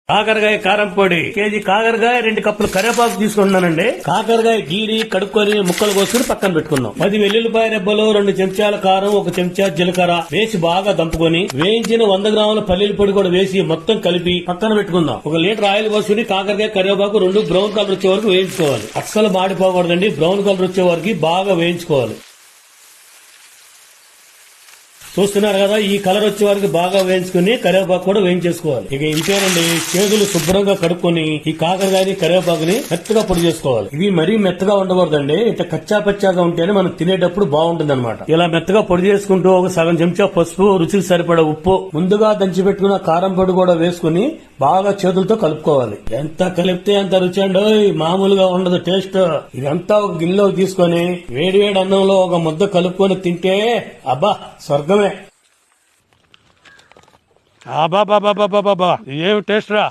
కాకరకాయ కారం పొడి కేజీ, కాకరకాయ 2 కప్పులు కరివేపాకు తీసుకుంటున్నానండి. కాకరకాయ గీరి కడుక్కొని ముక్కలు కోసుకుని పక్కన పెట్టుకుందాం. 10 వెల్లుల్లిపాయ రెబ్బలు, 2 చెంచాల కారం, 1 చెంచా జీలకర్ర వేసి బాగా దంపుకొని వేయించిన 100 గ్రాముల పల్లీల పొడి కూడా వేసి మొత్తం కలిపి పక్కన పెట్టుకుందాం. 1 లీటర్ ఆయిల్ పోసుకుని కాకరకాయ కరివేపాకు 2 బ్రౌన్ కలర్ వచ్చే వరకు వేయించుకోవాలి. అస్సలు మాడిపోకూడదండి, బ్రౌన్ కలర్ వచ్చే వరకు బాగా వేయించుకోవాలి. చూస్తున్నారు కదా, ఈ కలర్ వచ్చే వరకు బాగా వేయించుకుని కరివేపాకు కూడా వేయించేసుకోవాలి. ఇక ఇంతేనండి, చేతులు శుభ్రంగా కడుక్కొని ఈ కాకరకాయని కరివేపాకుని మెత్తగా పొడి చేసుకోవాలి. ఇవి మరీ మెత్తగా ఉండకూడదండి, ఇట్లా కచ్చా పచ్చాగా ఉంటేనే మనం తినేటప్పుడు బాగుంటుంది అనమాట. ఇలా మెత్తగా పొడి చేసుకుంటూ 1 సగం చెంచా పసుపు, రుచికి సరిపడా ఉప్పు, ముందుగా దంచి పెట్టుకున్న కారం పొడి కూడా వేసుకుని బాగా చేతులతో కలుపుకోవాలి. ఎంత కలిపితే అంత రుచి అండి, మామూలుగా ఉండదు టేస్ట్. ఇదంతా ఒక గిన్నెలోకి తీసుకొని వేడి వేడి అన్నంలో 1 ముద్ద కలుపుకొని తింటే అబ్బా స్వర్గమే. ఏం టేస్ట్ రా.